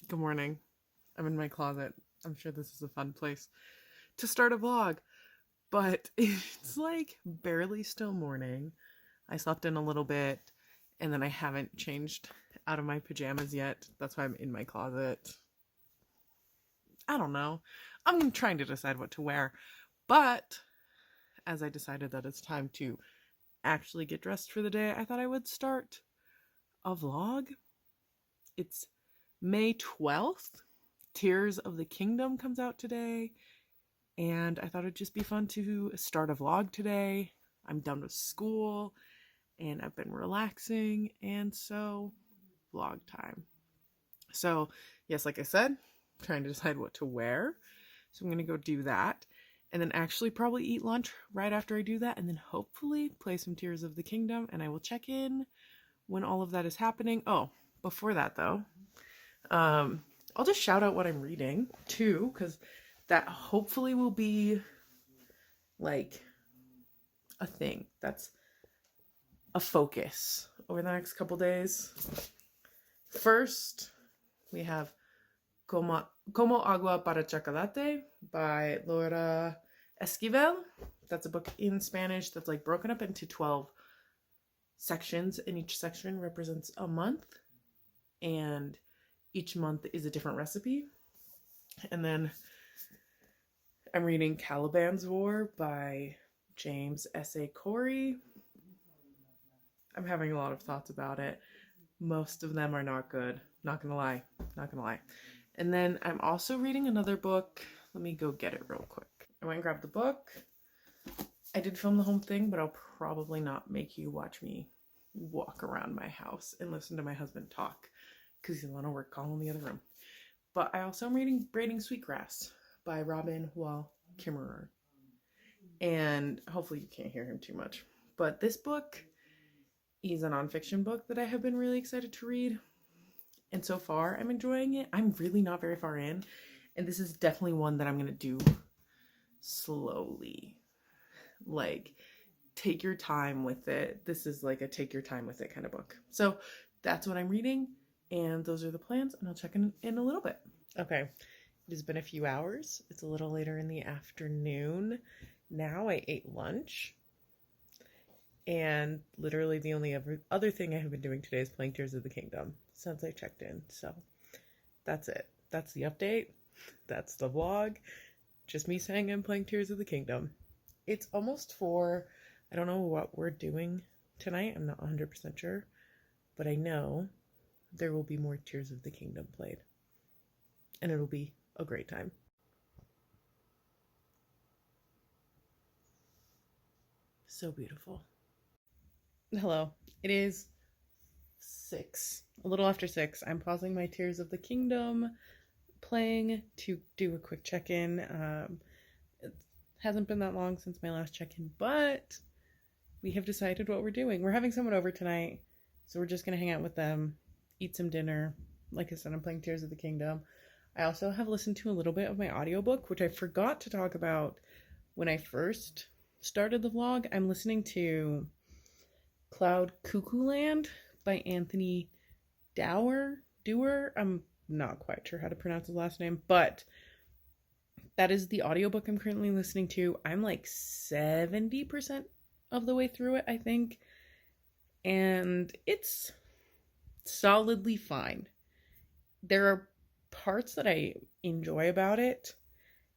Good morning. I'm in my closet. I'm sure this is a fun place to start a vlog, but it's like barely still morning. I slept in a little bit and then I haven't changed out of my pajamas yet. That's why I'm in my closet. I don't know. I'm trying to decide what to wear, but as I decided that it's time to actually get dressed for the day, I thought I would start a vlog. It's May 12th. Tears of the Kingdom comes out today, and I thought it'd just be fun to start a vlog today. I'm done with school and I've been relaxing, and so vlog time. So, yes, like I said, I'm trying to decide what to wear. So I'm going to go do that and then actually probably eat lunch right after I do that, and then hopefully play some Tears of the Kingdom, and I will check in when all of that is happening. Oh, before that though, I'll just shout out what I'm reading too, because that hopefully will be like a thing that's a focus over the next couple days. First, we have Como Agua para Chocolate by Laura Esquivel. That's a book in Spanish that's like broken up into 12 sections, and each section represents a month, and each month is a different recipe. And then I'm reading Caliban's War by James S.A. Corey. I'm having a lot of thoughts about it. Most of them are not good. Not gonna lie. And then I'm also reading another book. Let me go get it real quick. I went and grabbed the book. I did film the home thing, but I'll probably not make you watch me walk around my house and listen to my husband talk, because he's on a work call in the other room. But I also am reading Braiding Sweetgrass by Robin Wall Kimmerer. And hopefully you can't hear him too much. But this book is a nonfiction book that I have been really excited to read. And so far, I'm enjoying it. I'm really not very far in. And this is definitely one that I'm going to do slowly. Like, take your time with it. This is like a take your time with it kind of book. So that's what I'm reading. And those are the plans. And I'll check in a little bit. Okay. It has been a few hours. It's a little later in the afternoon. Now I ate lunch. And literally the only other thing I have been doing today is playing Tears of the Kingdom since I checked in. So that's it. That's the update. That's the vlog. Just me saying I'm playing Tears of the Kingdom. It's almost 4. I don't know what we're doing tonight. I'm not 100% sure. But I know there will be more Tears of the Kingdom played. And it'll be a great time. So beautiful. Hello. It is 6. A little after 6. I'm pausing my Tears of the Kingdom playing to do a quick check-in. It hasn't been that long since my last check-in, but we have decided what we're doing. We're having someone over tonight, so we're just going to hang out with them, eat some dinner. Like I said, I'm playing Tears of the Kingdom. I also have listened to a little bit of my audiobook, which I forgot to talk about when I first started the vlog. I'm listening to Cloud Cuckoo Land by Anthony Dower. I'm not quite sure how to pronounce his last name, but that is the audiobook I'm currently listening to. I'm like 70% of the way through it, I think, and it's solidly fine. There are parts that I enjoy about it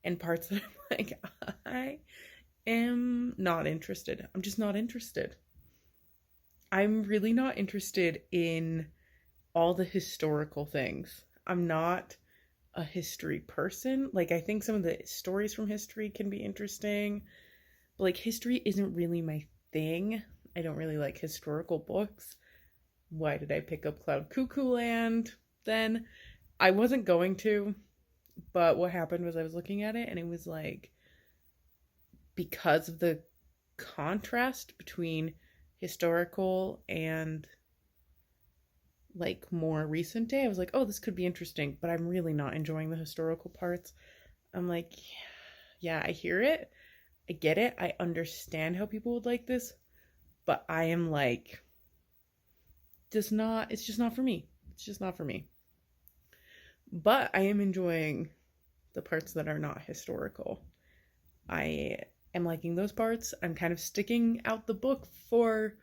and parts that I'm like, I am not interested. I'm just not interested. I'm really not interested in all the historical things. I'm not a history person. Like, I think some of the stories from history can be interesting, but like, history isn't really my thing. I don't really like historical books. Why did I pick up Cloud Cuckoo Land then? I wasn't going to, but what happened was I was looking at it and it was like, because of the contrast between historical and like more recent day, I was like, oh, this could be interesting, but I'm really not enjoying the historical parts. I'm like, yeah, I hear it, I get it, I understand how people would like this, but I am like, it's just not for me. But I am enjoying the parts that are not historical. I am liking those parts. I'm kind of sticking out the book for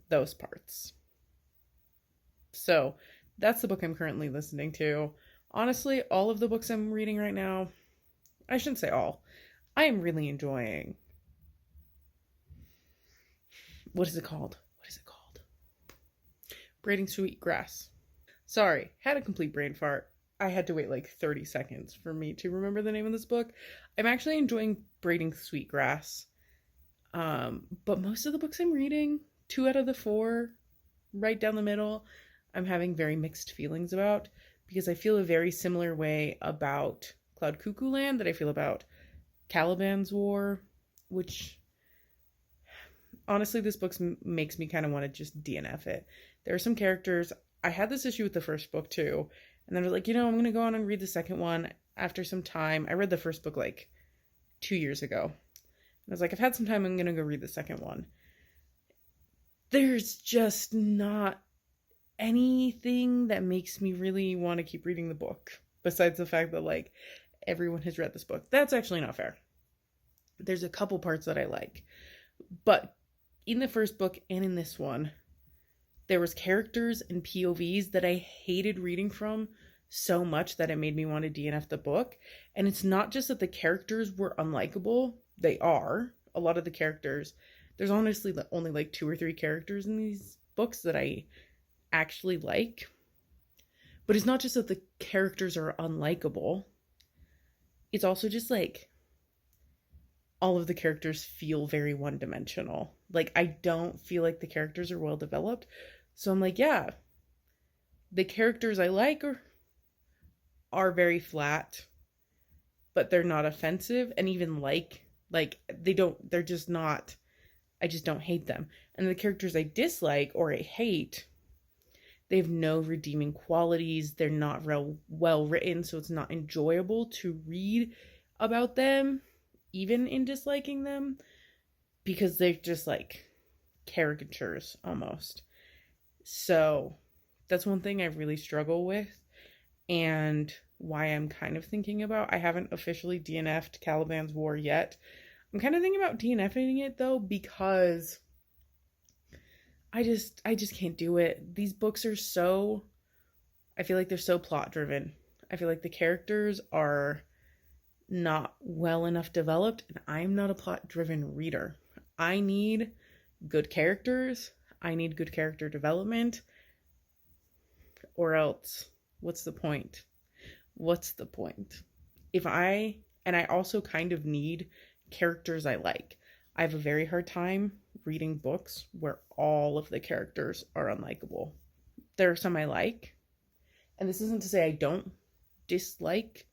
those parts. So that's the book I'm currently listening to. Honestly, all of the books I'm reading right now, I shouldn't say all, I am really enjoying. What is it called? What is it called? Braiding Sweet Grass. Sorry, had a complete brain fart. I had to wait like 30 seconds for me to remember the name of this book. I'm actually enjoying Braiding Sweetgrass. But most of the books I'm reading, 2 out of the 4, right down the middle, I'm having very mixed feelings about because I feel a very similar way about Cloud Cuckoo Land that I feel about Caliban's War, which honestly, this book makes me kind of want to just DNF it. There are some characters. I had this issue with the first book too, and then I was like, I'm going to go on and read the second one after some time. I read the first book like 2 years ago. I was like, I've had some time, I'm going to go read the second one. There's just not anything that makes me really want to keep reading the book, besides the fact that, like, everyone has read this book. That's actually not fair. There's a couple parts that I like. But in the first book and in this one, there was characters and POVs that I hated reading from so much that it made me want to DNF the book. And it's not just that the characters were unlikable. They are. A lot of the characters, there's honestly only like 2 or 3 characters in these books that I actually like. But it's not just that the characters are unlikable. It's also just like all of the characters feel very one-dimensional. Like, I don't feel like the characters are well developed. So I'm like, yeah, the characters I like are very flat, but they're not offensive. And even they're just not, I just don't hate them. And the characters I dislike or I hate, they have no redeeming qualities. They're not real well written, so it's not enjoyable to read about them, even in disliking them, because they're just like caricatures almost. So that's one thing I really struggle with, and why I'm kind of thinking about, I haven't officially DNF'd Caliban's War yet. I'm kind of thinking about DNFing it though, because I just can't do it. These books are so, I feel like they're so plot driven. I feel like the characters are not well enough developed, and I'm not a plot driven reader. I need good characters. I need good character development, or else what's the point? What's the point? And I also kind of need characters I like. I have a very hard time reading books where all of the characters are unlikable. There are some I like, and this isn't to say I don't dislike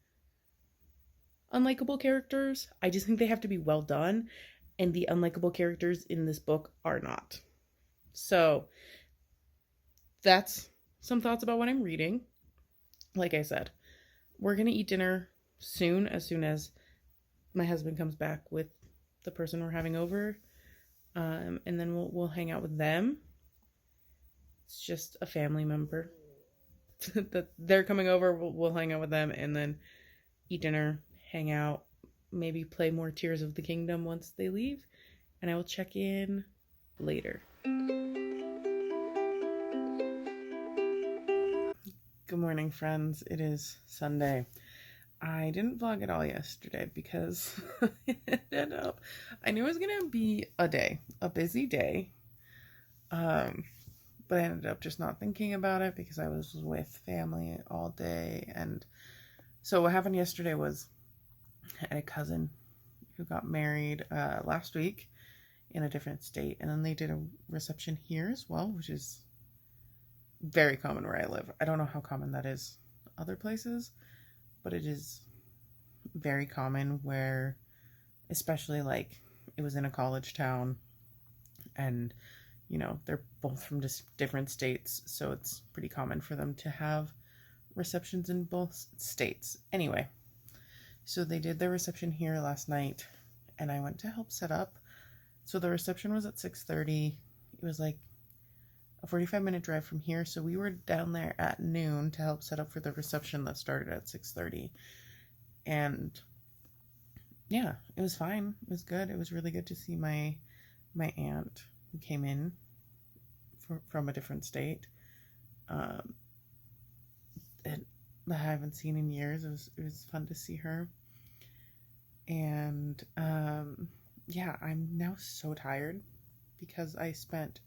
unlikable characters. I just think they have to be well done, and the unlikable characters in this book are not. So that's some thoughts about what I'm reading. Like I said, we're going to eat dinner soon as my husband comes back with the person we're having over. And then we'll hang out with them. It's just a family member that they're coming over. We'll hang out with them and then eat dinner, hang out, maybe play more Tears of the Kingdom once they leave, and I will check in later. Good morning, friends. It is Sunday. I didn't vlog at all yesterday because I knew it was gonna be a busy day. But I ended up just not thinking about it because I was with family all day. And so what happened yesterday was I had a cousin who got married last week in a different state, and then they did a reception here as well, which is very common where I live. I don't know how common that is other places, but it is very common where, especially like it was in a college town, and they're both from just different states, so it's pretty common for them to have receptions in both states. Anyway, so they did their reception here last night, and I went to help set up. So the reception was at 6:30. It was like a 45-minute drive from here. So we were down there at noon to help set up for the reception that started at 6:30. And yeah, it was fine. It was good. It was really good to see my aunt who came in from a different state. And I haven't seen in years. It was fun to see her. And yeah, I'm now so tired because I spent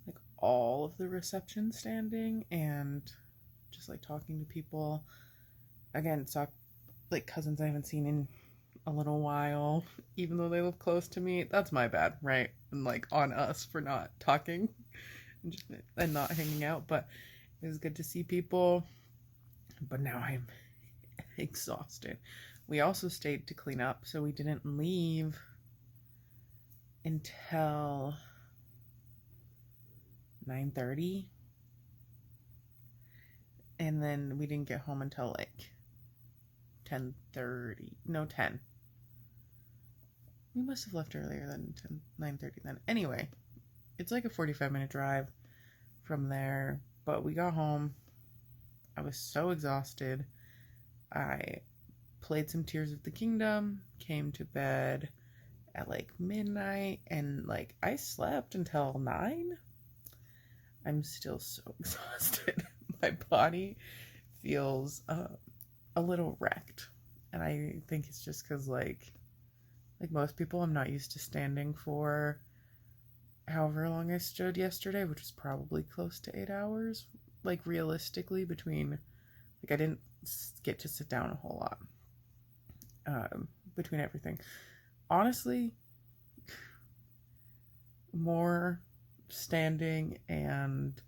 like all of the reception standing and just like talking to people. Again, saw like cousins I haven't seen in a little while, even though they live close to me. That's my bad, right? And like on us for not talking and not hanging out. But it was good to see people. But now I'm exhausted. We also stayed to clean up, so we didn't leave until 9:30. And then we didn't get home until like 10:30. No, 10. We must have left earlier than 9:30 then. Anyway, it's like a 45-minute drive from there, but we got home. I was so exhausted. I played some Tears of the Kingdom, came to bed at like midnight, and like I slept until 9. I'm still so exhausted. My body feels a little wrecked, and I think it's just because like most people, I'm not used to standing for however long I stood yesterday, which was probably close to 8 hours. Like realistically, between like I didn't get to sit down a whole lot between everything. Honestly, more standing and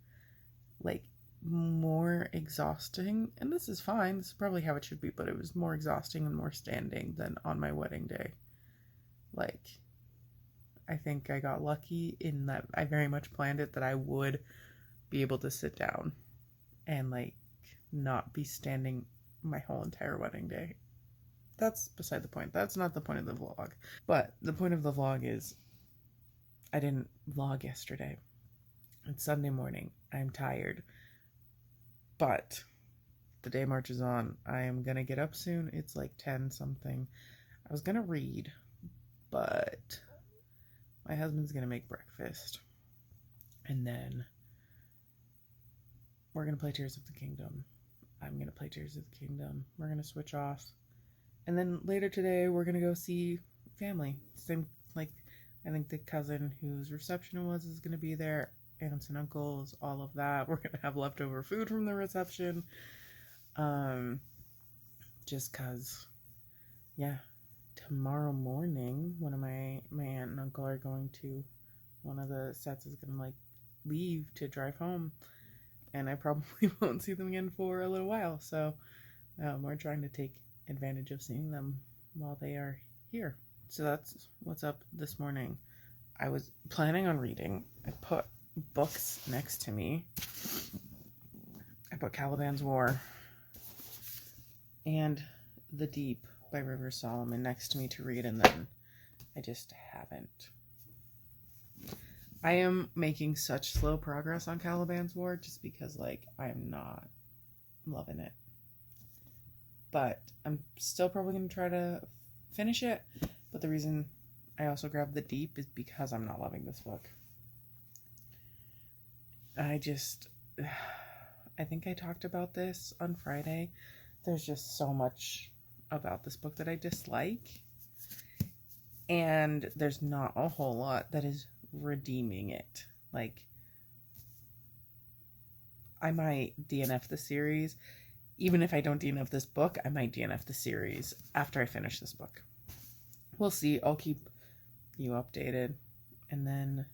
like more exhausting, and this is fine, this is probably how it should be, but it was more exhausting and more standing than on my wedding day. Like, I think I got lucky in that I very much planned it that I would be able to sit down and like not be standing my whole entire wedding day. That's beside the point. That's not the point of the vlog. But the point of the vlog is I didn't vlog yesterday. It's Sunday morning. I'm tired. But the day marches on. I am going to get up soon. It's like 10 something. I was going to read, but my husband's going to make breakfast. And then we're going to play Tears of the Kingdom. I'm going to play Tears of the Kingdom. We're going to switch off. And then later today, we're going to go see family. Same, like, I think the cousin whose reception was is going to be there. Aunts and uncles, all of that. We're going to have leftover food from the reception. Just because, yeah. Tomorrow morning, one of my aunt and uncle are going to, one of the sets is going to, like, leave to drive home. And I probably won't see them again for a little while. So we're trying to take advantage of seeing them while they are here. So that's what's up this morning. I was planning on reading. I put books next to me. I put Caliban's War and The Deep by Rivers Solomon next to me to read, and then I just haven't. I am making such slow progress on Caliban's War just because, like, I'm not loving it. But I'm still probably going to try to finish it. But the reason I also grabbed The Deep is because I'm not loving this book. I think I talked about this on Friday. There's just so much about this book that I dislike. And there's not a whole lot that is redeeming it. Like, I might DNF the series. Even if I don't DNF this book, I might DNF the series after I finish this book. We'll see. I'll keep you updated. And then,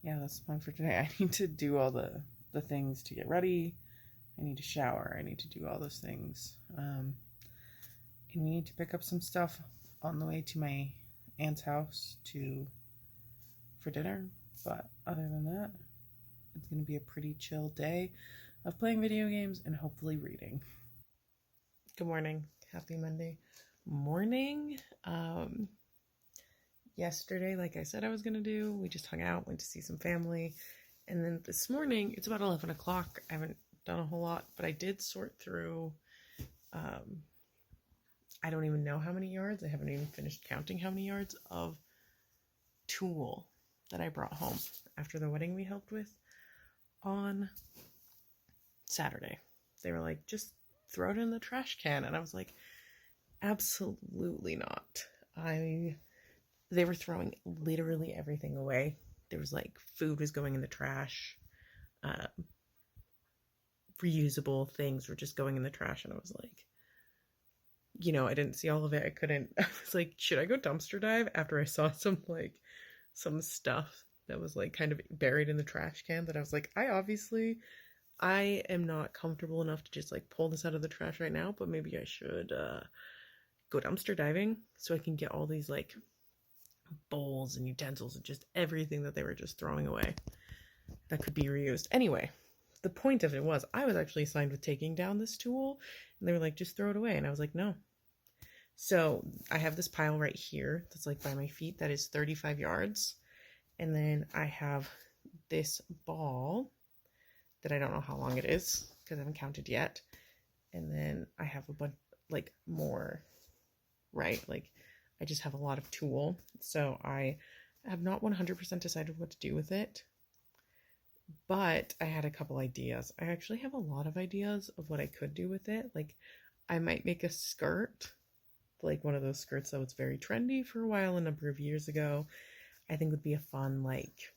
yeah, that's the plan for today. I need to do all the things to get ready. I need to shower. I need to do all those things. And we need to pick up some stuff on the way to my aunt's house for dinner. But other than that, it's going to be a pretty chill day of playing video games and hopefully reading. Good morning. Happy Monday morning. Yesterday, like I said I was going to do, we just hung out, went to see some family, And then this morning, it's about 11 o'clock. I haven't done a whole lot, but I did sort through, I don't even know how many yards. I haven't even finished counting how many yards of tulle that I brought home after the wedding we helped with on Saturday. They were like, just throw it in the trash can. And I was like, absolutely not. They were throwing literally everything away. There was like food was going in the trash. Reusable things were just going in the trash. And I was like, I didn't see all of it. I was like, should I go dumpster dive after I saw some stuff that was like kind of buried in the trash can that I was like, I am not comfortable enough to just like pull this out of the trash right now, but maybe I should go dumpster diving so I can get all these like bowls and utensils and just everything that they were just throwing away that could be reused. Anyway, the point of it was I was actually assigned with taking down this tulle, and they were like, just throw it away. And I was like, no. So I have this pile right here that's like by my feet that is 35 yards. And then I have this ball that I don't know how long it is because I haven't counted yet. And then I have a bunch like more, right? Like I just have a lot of tulle. So I have not 100% decided what to do with it. But I had a couple ideas. I actually have a lot of ideas of what I could do with it. Like I might make a skirt, like one of those skirts that was very trendy for a while a number of years ago. I think would be a fun, like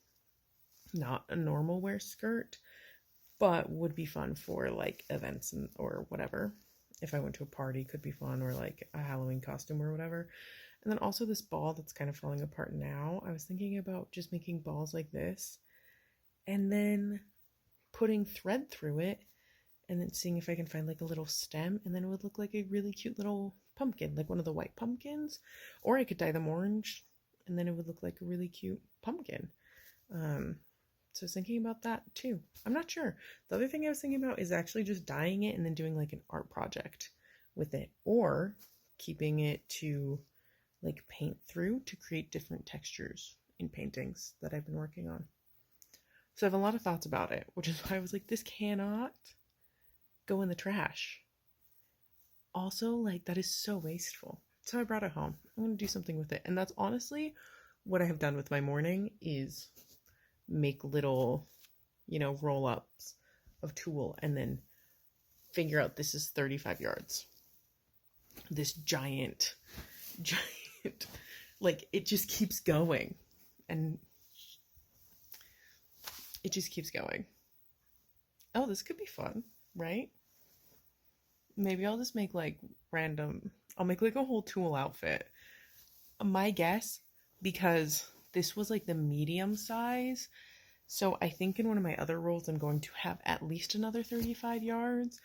not a normal wear skirt, but would be fun for like events or whatever. If I went to a party, could be fun, or like a Halloween costume or whatever. And then also this ball that's kind of falling apart now. I was thinking about just making balls like this and then putting thread through it and then seeing if I can find like a little stem, and then it would look like a really cute little pumpkin, like one of the white pumpkins. Or I could dye them orange and then it would look like a really cute pumpkin. So I was thinking about that too. I'm not sure. The other thing I was thinking about is actually just dyeing it and then doing like an art project with it, or keeping it to like paint through to create different textures in paintings that I've been working on. So I have a lot of thoughts about it, which is why I was like, this cannot go in the trash. Also, like, that is so wasteful. So I brought it home. I'm going to do something with it. And that's honestly what I have done with my morning, is make little, roll-ups of tulle and then figure out this is 35 yards. This giant, like, it just keeps going. And it just keeps going. Oh, this could be fun, right? Maybe I'll just make like I'll make like a whole tulle outfit. My guess, because this was like the medium size, so I think in one of my other rolls I'm going to have at least another 35 yards.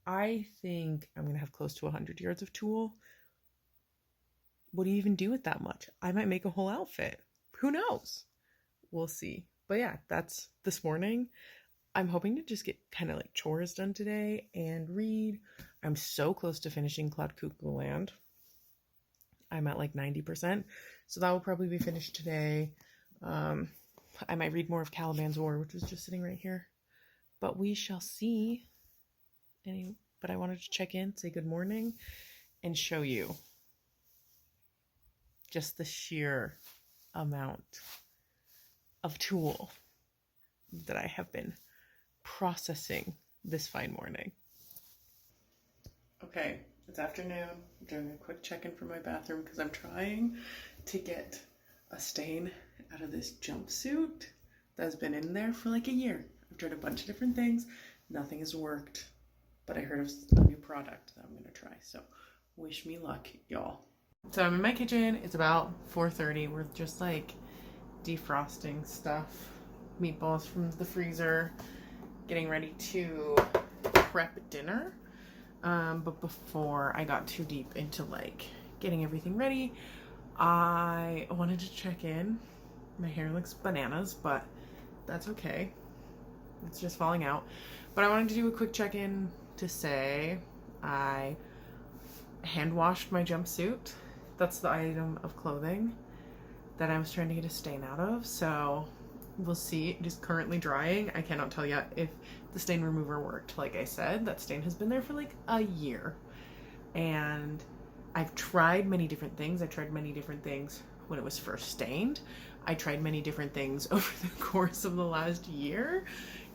I think I'm going to have close to 100 yards of tulle. What do you even do with that much? I might make a whole outfit. Who knows? We'll see. But yeah, that's this morning. I'm hoping to just get kind of like chores done today and read. I'm so close to finishing Cloud Cuckoo Land. I'm at like 90%. So that will probably be finished today. I might read more of Caliban's War, which was just sitting right here. But we shall see. But I wanted to check in, say good morning, and show you just the sheer amount of tulle that I have been processing this fine morning. Okay, it's afternoon. I'm doing a quick check-in for my bathroom because I'm trying to get a stain out of this jumpsuit that's been in there for like a year. I've tried a bunch of different things. Nothing has worked, but I heard of a new product that I'm going to try. So wish me luck, y'all. So I'm in my kitchen. It's about 4:30. We're just like defrosting stuff, meatballs from the freezer, getting ready to prep dinner. But before I got too deep into like getting everything ready, I wanted to check in. My hair looks bananas, but that's okay. It's just falling out. But I wanted to do a quick check-in to say I hand washed my jumpsuit. That's the item of clothing that I was trying to get a stain out of. So We'll see. It is currently drying. I cannot tell yet if the stain remover worked. Like I said, that stain has been there for like a year. And I've tried many different things. I tried many different things when it was first stained. I tried many different things over the course of the last year,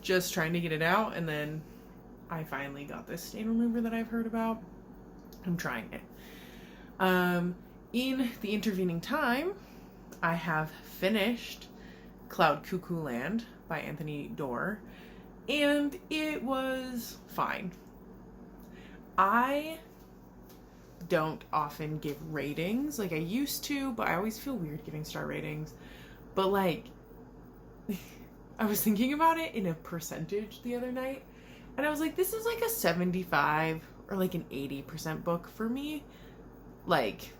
just trying to get it out. And then I finally got this stain remover that I've heard about. I'm trying it. In the intervening time, I have finished Cloud Cuckoo Land by Anthony Doerr, and it was fine. I don't often give ratings like I used to, but I always feel weird giving star ratings. But like, I was thinking about it in a percentage the other night, and I was like, this is like a 75 or like an 80% book for me. Like,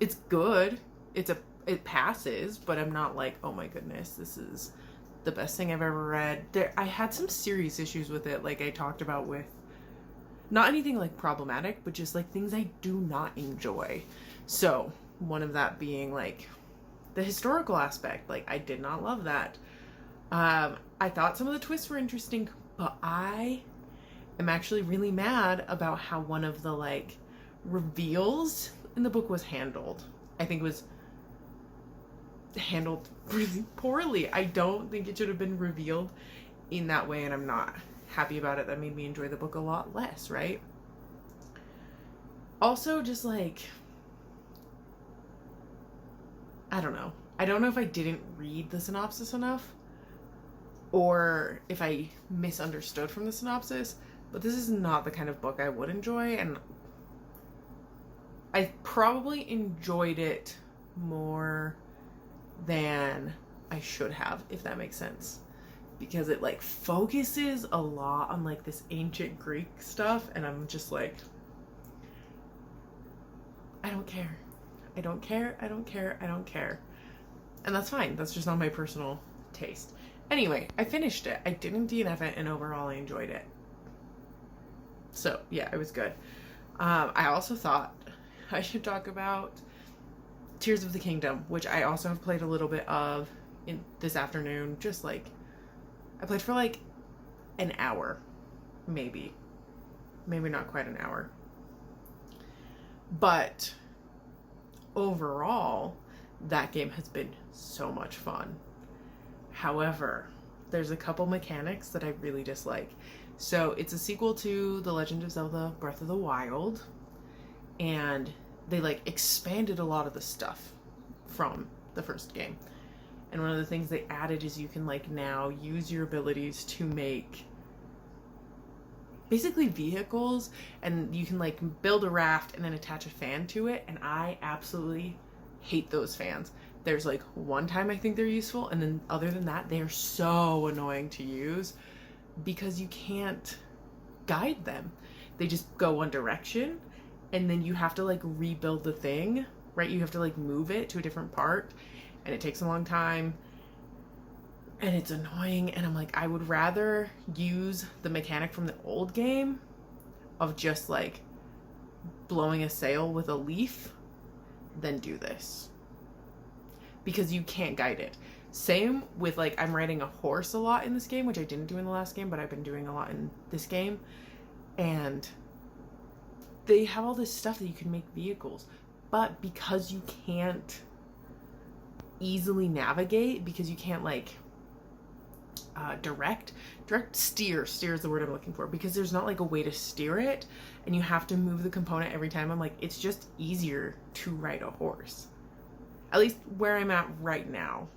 it's good. It passes, but I'm not like, oh my goodness, this is the best thing I've ever read. I had some serious issues with it, like I talked about, with not anything like problematic, but just like things I do not enjoy. So one of that being like the historical aspect. Like, I did not love that. I thought some of the twists were interesting, but I am actually really mad about how one of the like reveals in the book was handled. I think it was handled really poorly. I don't think it should have been revealed in that way, and I'm not happy about it. That made me enjoy the book a lot less, right? Also, just like, I don't know. I don't know if I didn't read the synopsis enough or if I misunderstood from the synopsis, but this is not the kind of book I would enjoy, and I probably enjoyed it more than I should have, if that makes sense, because it like focuses a lot on like this ancient Greek stuff, and I'm just like, I don't care. I don't care. I don't care. I don't care. And that's fine. That's just not my personal taste. Anyway, I finished it. I didn't DNF it, and overall I enjoyed it. So yeah, it was good. I also thought I should talk about Tears of the Kingdom, which I also have played a little bit of in this afternoon. Just like, I played for like an hour, maybe not quite an hour. But overall, that game has been so much fun. However, there's a couple mechanics that I really dislike. So it's a sequel to The Legend of Zelda Breath of the Wild, and they like expanded a lot of the stuff from the first game. And one of the things they added is you can like now use your abilities to make basically vehicles, and you can like build a raft and then attach a fan to it, and I absolutely hate those fans. There's like one time I think they're useful, and then other than that, they are so annoying to use because you can't guide them. They just go one direction, and then you have to like rebuild the thing, right? You have to like move it to a different part, and it takes a long time, and it's annoying. And I'm like, I would rather use the mechanic from the old game of just like blowing a sail with a leaf than do this, because you can't guide it. Same with like, I'm riding a horse a lot in this game, which I didn't do in the last game, but I've been doing a lot in this game. And they have all this stuff that you can make vehicles, but because you can't easily navigate, because you can't like direct steer is the word I'm looking for, because there's not like a way to steer it, and you have to move the component every time. I'm like, it's just easier to ride a horse, at least where I'm at right now.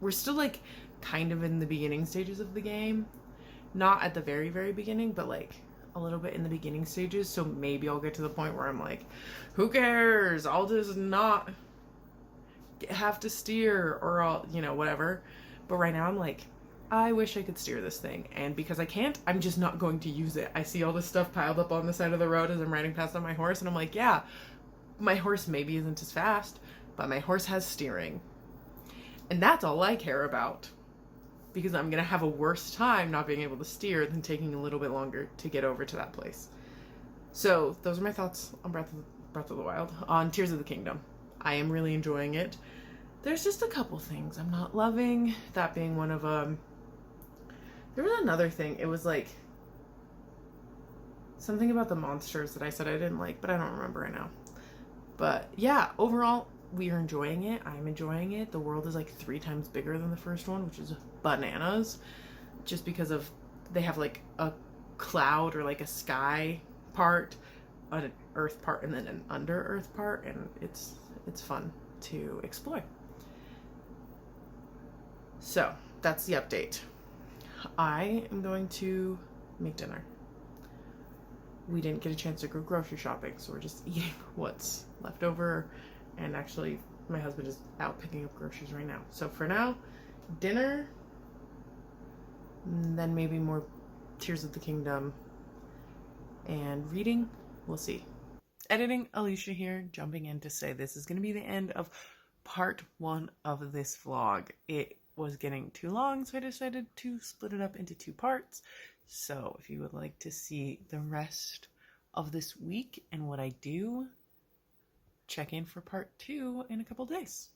We're still like kind of in the beginning stages of the game, not at the very, very beginning, but like a little bit in the beginning stages. So maybe I'll get to the point where I'm like, who cares? I'll just not have to steer, or I'll, whatever. But right now I'm like, I wish I could steer this thing. And because I can't, I'm just not going to use it. I see all this stuff piled up on the side of the road as I'm riding past on my horse, and I'm like, yeah, my horse maybe isn't as fast, but my horse has steering. And that's all I care about, because I'm going to have a worse time not being able to steer than taking a little bit longer to get over to that place. So those are my thoughts on Breath of the Wild. On Tears of the Kingdom, I am really enjoying it. there's just a couple things I'm not loving, that being one of them. There was another thing. It was like something about the monsters that I said I didn't like, but I don't remember right now. But yeah, overall, we are enjoying it. I'm enjoying it. The world is like 3 times bigger than the first one, which is bananas. Just because of, they have like a cloud or like a sky part, an earth part, and then an under earth part, and it's fun to explore. So that's the update. I am going to make dinner. We didn't get a chance to go grocery shopping, so we're just eating what's left over. And actually, my husband is out picking up groceries right now. So for now, dinner, and then maybe more Tears of the Kingdom, and reading, we'll see. Editing, Alicia here, jumping in to say this is going to be the end of part 1 of this vlog. It was getting too long, so I decided to split it up into 2 parts. So if you would like to see the rest of this week and what I do, check in for part 2 in a couple days.